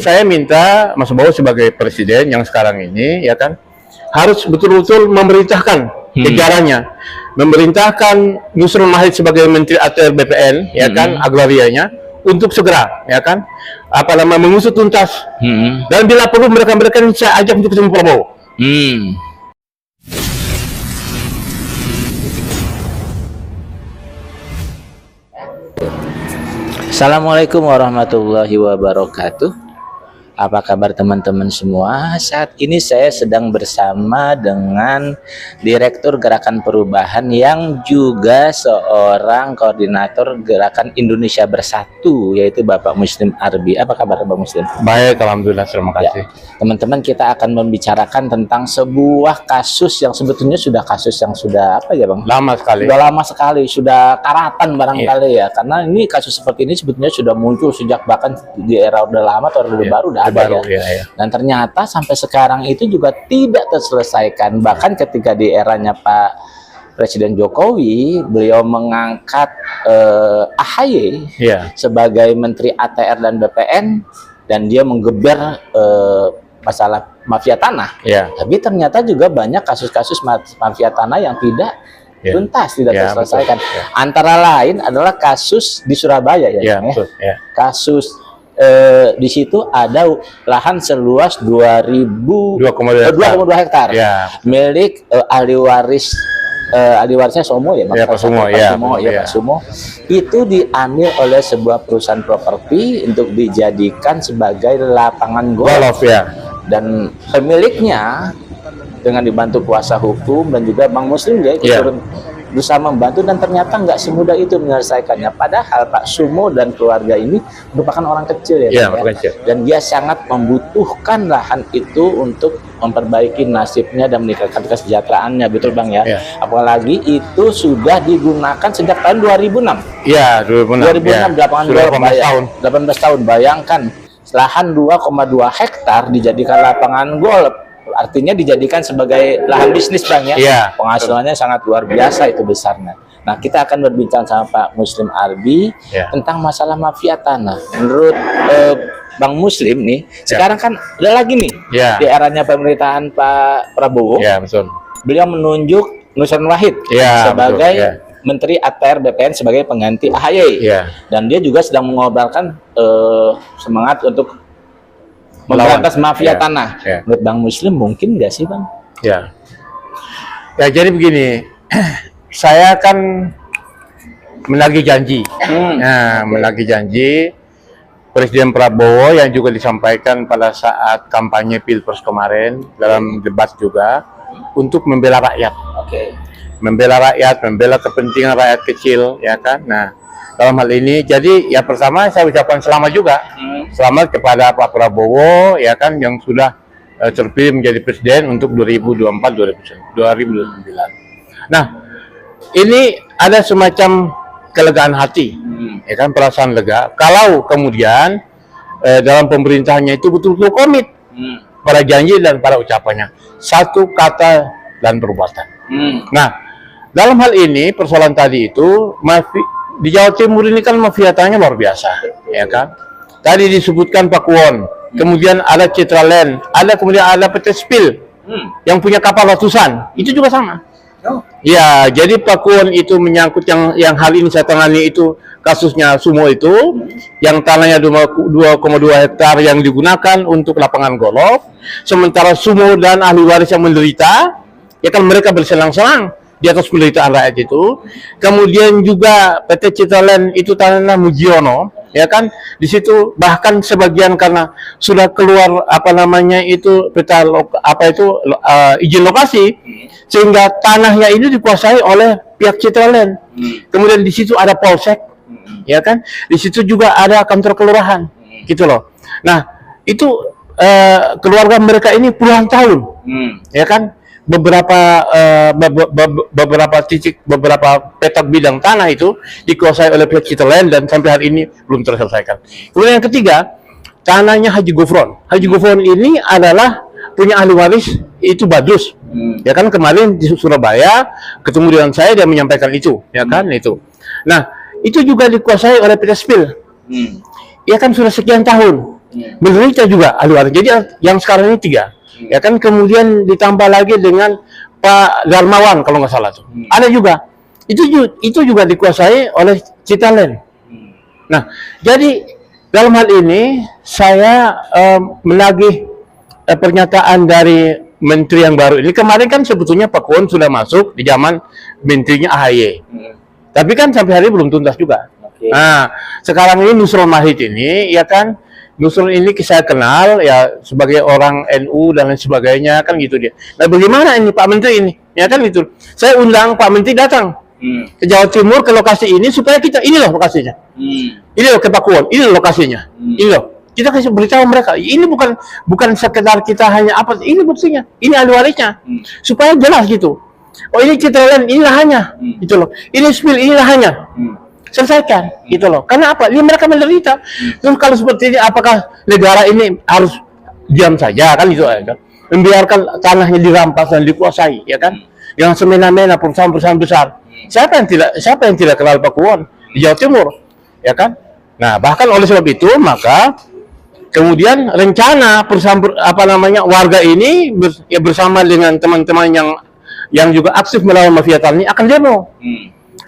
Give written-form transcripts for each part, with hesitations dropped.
saya minta Mas Bowo sebagai presiden yang sekarang ini, ya kan, harus betul-betul memerintahkan jajarannya, memerintahkan Yusril Mahid sebagai Menteri ATR BPN, ya kan, agrarianya, untuk segera, ya kan, mengusut tuntas. Dan bila perlu mereka saya ajak untuk ketemu Prabowo. Assalamualaikum warahmatullahi wabarakatuh. Apa kabar teman-teman semua? Saat ini saya sedang bersama dengan Direktur Gerakan Perubahan yang juga seorang koordinator Gerakan Indonesia Bersatu, yaitu Bapak Muslim Arbi. Apa kabar Bapak Muslim? Baik, alhamdulillah, terima kasih. Teman-teman, kita akan membicarakan tentang sebuah kasus yang sebetulnya sudah apa ya Bang? Lama sekali. Sudah lama sekali, sudah karatan barangkali ya. Karena ini kasus seperti ini sebetulnya sudah muncul sejak bahkan di era Orde Lama atau Orde Baru udah ada ya. Dan ternyata sampai sekarang itu juga tidak terselesaikan. Bahkan ketika di eranya Pak Presiden Jokowi, beliau mengangkat AHY sebagai Menteri ATR dan BPN, dan dia menggeber masalah mafia tanah. Tapi ternyata juga banyak kasus-kasus mafia tanah yang tidak tuntas, tidak terselesaikan. Antara lain adalah kasus di Surabaya kasus di situ ada lahan seluas 2,2 hektar milik ahli warisnya Somo ya, Pak Sumo. Itu diambil oleh sebuah perusahaan properti untuk dijadikan sebagai lapangan golf dan pemiliknya dengan dibantu kuasa hukum dan juga Bang Muslim turun berusaha membantu, dan ternyata nggak semudah itu menyelesaikannya. Padahal Pak Sumo dan keluarga ini merupakan orang kecil dan dia sangat membutuhkan lahan itu untuk memperbaiki nasibnya dan meningkatkan kesejahteraannya, betul Bang ya? Apalagi itu sudah digunakan sejak tahun 2006. 2006 18 tahun. Bayangkan lahan 2,2 hektar dijadikan lapangan golf. Artinya dijadikan sebagai lahan bisnis Bang ya. Penghasilannya sangat luar biasa itu besarnya. Nah, kita akan berbincang sama Pak Muslim Arbi tentang masalah mafia tanah. Menurut Bang Muslim nih, sekarang kan ada lagi nih di eranya pemerintahan Pak Prabowo. Beliau menunjuk Yusril Mahid sebagai Menteri ATR BPN sebagai pengganti AHY. Dan dia juga sedang mengobarkan semangat untuk memberantas mafia tanah. Menurut Bang Muslim mungkin nggak sih Bang? Ya, jadi begini, saya kan menagih janji. Menagih janji Presiden Prabowo yang juga disampaikan pada saat kampanye Pilpres kemarin dalam debat juga, untuk membela rakyat. Membela rakyat, membela kepentingan rakyat kecil, ya kan? Nah, dalam hal ini, jadi ya pertama saya ucapkan selamat juga, selamat kepada Pak Prabowo, ya kan, yang sudah terpilih menjadi presiden untuk 2024-2029. Nah, ini ada semacam kelegaan hati, ya kan, perasaan lega. Kalau kemudian dalam pemerintahannya itu betul-betul komit pada janji dan pada ucapannya, satu kata dan perbuatan. Nah, dalam hal ini persoalan tadi itu di Jawa Timur ini kan mafia tanahnya luar biasa, ya kan? Tadi disebutkan Pakuwon, kemudian ada Citraland, kemudian ada PT Spil yang punya kapal ratusan, itu juga sama. Ya, jadi Pakuwon itu menyangkut yang hal ini saya tangani itu kasusnya Sumo itu, yang tanahnya 2,2 hektar yang digunakan untuk lapangan golf, sementara Sumo dan ahli waris yang menderita, ya kan, mereka bersenang-senang di atas penderitaan rakyat itu. Kemudian juga PT Citraland itu tanah Mujiono, ya kan, di situ bahkan sebagian karena sudah keluar peta izin lokasi, sehingga tanahnya ini dikuasai oleh pihak Citraland. Kemudian di situ ada polsek, ya kan, di situ juga ada kantor kelurahan, gitu loh. Nah, itu keluarga mereka ini puluhan tahun, ya kan. Beberapa titik, beberapa petak bidang tanah itu dikuasai oleh pihak Citraland dan sampai hari ini belum terselesaikan. Kemudian yang ketiga, tanahnya Haji Gofron. Haji Gofron ini adalah punya ahli waris itu Badrus. Ya kan, kemarin di Surabaya ketemu dengan saya, dia menyampaikan itu, ya kan, itu. Nah, itu juga dikuasai oleh PT Spil. Ya kan, sudah sekian tahun. menderita juga ahli waris. Jadi yang sekarang ini 3, ya kan. Kemudian ditambah lagi dengan Pak Darmawan kalau nggak salah tuh, ada juga. Itu juga dikuasai oleh Citalen. Nah, jadi dalam hal ini saya menagih pernyataan dari menteri yang baru ini. Kemarin kan sebetulnya Pak Kuon sudah masuk di zaman menterinya AHY. Tapi kan sampai hari ini belum tuntas juga. Nah, sekarang ini Nusron Mahid ini, ya kan, Nusron ini saya kenal ya sebagai orang NU dan lain sebagainya kan gitu dia. Nah, bagaimana ini Pak Menteri ini? Ya kan gitu. Saya undang Pak Menteri datang ke Jawa Timur ke lokasi ini supaya kita ini loh lokasinya. Ini loh ke Pakuwon, ini loh lokasinya. Ini loh. Kita kasih beritahu mereka. Ini bukan sekedar kita hanya apa, ini buktinya. Ini ahli warisnya. Supaya jelas gitu. Oh, ini Citalen, ini lahannya. Gitu loh. Ini spill, ini lahannya. Selesaikan, gitu loh. Karena apa? Ini mereka menderita. Terus kalau seperti ini, apakah negara ini harus diam saja kan itu kan? Membiarkan tanahnya dirampas dan dikuasai, ya kan? Yang semena-mena perusahaan-perusahaan besar. Siapa yang tidak kenal Pakuwon di Jawa Timur, ya kan? Nah, bahkan oleh sebab itu maka kemudian rencana perusahaan warga ini bersama dengan teman-teman yang juga aktif melawan mafia tanah ini akan demo.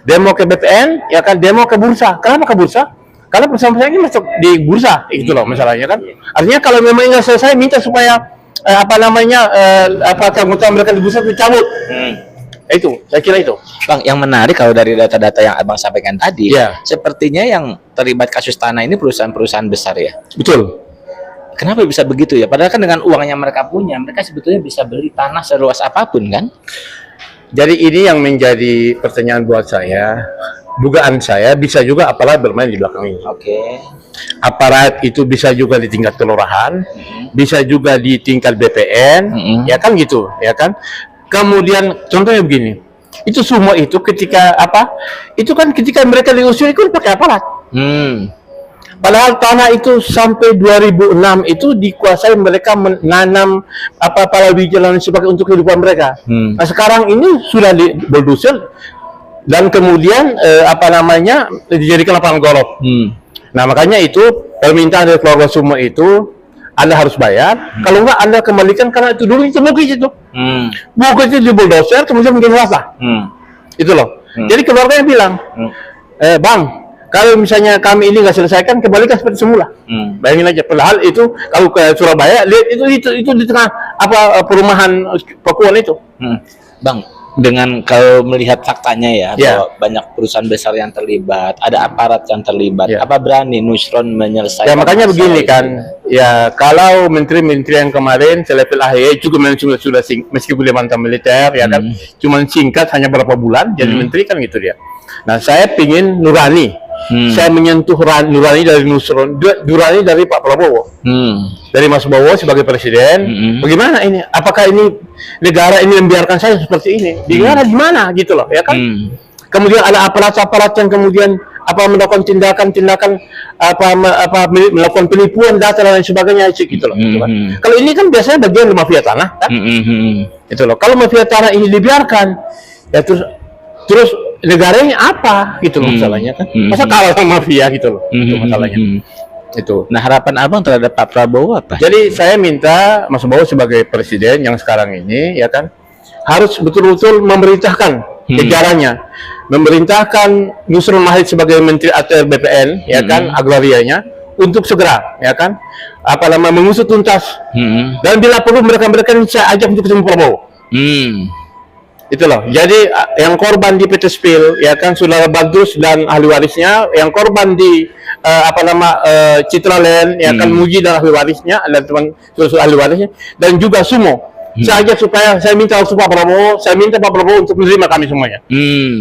Demo ke BPN, ya kan, demo ke bursa. Kenapa ke bursa? Karena perusahaan-perusahaan ini masuk di bursa, itu loh masalahnya kan. Artinya kalau memang nggak selesai, minta supaya keanggotaan mereka di bursa dicabut. Itu, saya kira itu. Bang, yang menarik kalau dari data-data yang Abang sampaikan tadi, sepertinya yang terlibat kasus tanah ini perusahaan-perusahaan besar ya? Betul. Kenapa bisa begitu ya? Padahal kan dengan uang yang mereka punya, mereka sebetulnya bisa beli tanah seluas apapun kan? Jadi ini yang menjadi pertanyaan buat saya. Dugaan saya bisa juga aparat bermain di belakang ini. Aparat itu bisa juga di tingkat kelurahan, bisa juga di tingkat BPN, ya kan gitu, ya kan. Kemudian contohnya begini, itu semua itu ketika itu kan ketika mereka diusir itu pakai aparat. Padahal tanah itu sampai 2006 itu dikuasai mereka menanam palawija dan sebagainya untuk kehidupan mereka. Nah, sekarang ini sudah di bulldozer dan kemudian dijadikan lapangan golf. Nah, makanya itu permintaan dari keluarga semua itu Anda harus bayar. Kalau enggak Anda kembalikan karena itu dulu itu bukit itu. Bukit itu di bulldozer kemudian menjadi rasa. Itu loh. Jadi keluarganya bilang, Bang, kalau misalnya kami ini nggak selesaikan, kembalikan seperti semula. Bayangin aja. Padahal itu kalau ke Surabaya, lihat itu di tengah perumahan Pakuwon itu. Bang, dengan kalau melihat faktanya ya, bahwa banyak perusahaan besar yang terlibat, ada aparat yang terlibat. Apa berani Nusron menyelesaikan? Ya makanya begini kan, ya kalau menteri-menteri yang kemarin selevel AHY juga sudah meskipun dia mantan militer, ya kan, cuman singkat hanya berapa bulan jadi menteri kan gitu dia. Nah, saya pingin nurani. Saya menyentuh nurani dari Nusron, nurani dari Pak Prabowo, dari Mas Bowo sebagai presiden. Bagaimana ini? Apakah ini negara ini membiarkan saya seperti ini? Di negara di mana gitu loh, ya kan? Kemudian ada aparat-aparat yang kemudian melakukan tindakan-tindakan melakukan penipuan data dan lain sebagainya gitu loh. Gitu kan? Kalau ini kan biasanya bagian dari mafia tanah, kan? Itu loh. Kalau mafia tanah ini dibiarkan, ya terus negaranya apa gitu loh masalahnya kan? Masa kalah sama mafia gitu loh, itu masalahnya. Itu. Nah, harapan Abang terhadap Pak Prabowo apa? Jadi saya minta Mas Bowo sebagai presiden yang sekarang ini, ya kan, harus betul-betul memerintahkan jajarannya, memerintahkan Nusron Mahid sebagai menteri ATR BPN, ya kan, agrarianya, untuk segera, ya kan, mengusut tuntas. Dan bila perlu mereka saya ajak untuk ketemu Prabowo. Itu loh. Jadi yang korban di PT Spill, ya kan, Saudara Badrus dan ahli warisnya, yang korban di Citraland, ya kan, Muji dan ahli warisnya, dan teman ahli warisnya, dan juga Sumo. Saya ajak supaya saya minta Pak Prabowo untuk menerima kami semuanya.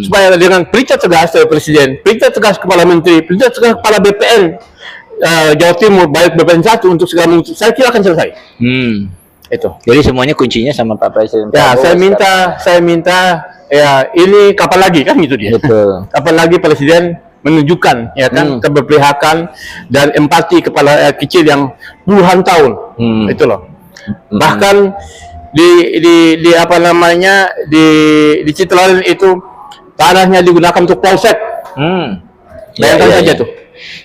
Supaya dengan perintah tegas dari Presiden, perintah tegas kepala Menteri, perintah tegas kepala BPN Jawa Timur, baik BPN 1 untuk segera memutus, saya kira akan selesai. Itu. Jadi semuanya kuncinya sama Pak Presiden. Ya, saya minta ya ini kapan lagi kan gitu dia. Betul. Kapan lagi Presiden menunjukkan, ya kan, keberpihakan dan empati kepada kecil yang puluhan tahun. Itu loh. Bahkan di Citraland itu tanahnya digunakan untuk polsek. Bayangkan saja tuh.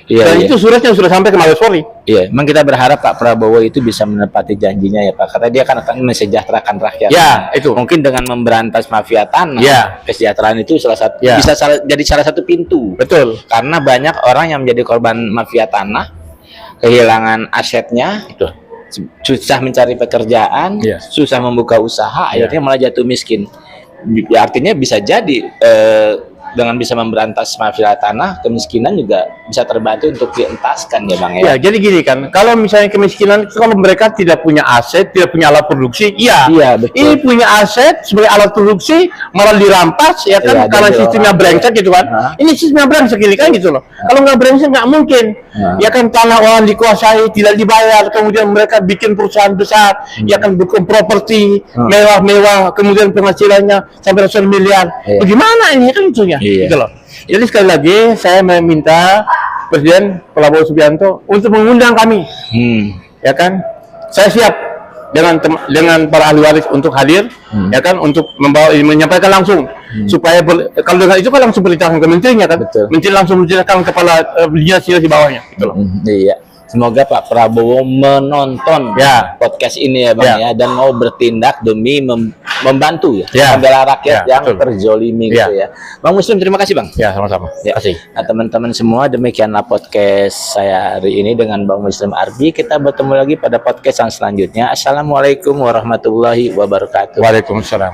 Iya, Dan iya. itu suratnya sudah sampai ke Mabes Polri. Iya, memang kita berharap Pak Prabowo itu bisa menepati janjinya ya Pak. Karena dia akan mensejahterakan rakyat. Ya, itu. Mungkin dengan memberantas mafia tanah, Ya. kesejahteraan itu salah satu Ya. bisa jadi salah satu pintu. Betul. Karena banyak orang yang menjadi korban mafia tanah, kehilangan asetnya, Betul. susah mencari pekerjaan, Ya. susah membuka usaha, Ya. akhirnya malah jatuh miskin. Ya, artinya bisa jadi dengan bisa memberantas mafia tanah, kemiskinan juga bisa terbantu untuk dientaskan ya Bang Ya, ya. jadi gini kan, kalau misalnya kemiskinan, kalau mereka tidak punya aset, tidak punya alat produksi, iya. Iya, betul. Ini punya aset sebagai alat produksi, malah dirampas, ya kan, Iya, karena jadi sistemnya orang- brengsek gitu kan. Hah? Ini sistemnya brengsek gini kan gitu loh. Kalau nggak brengsek nggak mungkin. Hah? Ya kan, tanah orang dikuasai, tidak dibayar, kemudian mereka bikin perusahaan besar, ya kan, bikin properti mewah-mewah, kemudian penghasilannya sampai ratusan miliar. Iya. Bagaimana ini kan itunya? Iya. Gitu loh. Jadi sekali lagi saya meminta Presiden Prabowo Subianto untuk mengundang kami, ya kan? Saya siap dengan para ahli waris untuk hadir, ya kan? Untuk menyampaikan langsung supaya kalau dengan itu kan langsung perintahkan ke menterinya kan? Betul. Menteri langsung menjelaskan kepala dinas di bawahnya, gitu loh. Iya. Semoga Pak Prabowo menonton Ya. podcast ini ya Bang ya, dan mau bertindak demi membantu ya, Ya. membela rakyat Ya, yang betul. terzolimi Ya. gitu ya. Bang Muslim, terima kasih Bang. Ya, sama-sama. Ya. Terima kasih. Nah teman-teman semua, demikianlah podcast saya hari ini dengan Bang Muslim Arbi. Kita bertemu lagi pada podcast yang selanjutnya. Assalamualaikum warahmatullahi wabarakatuh. Waalaikumsalam.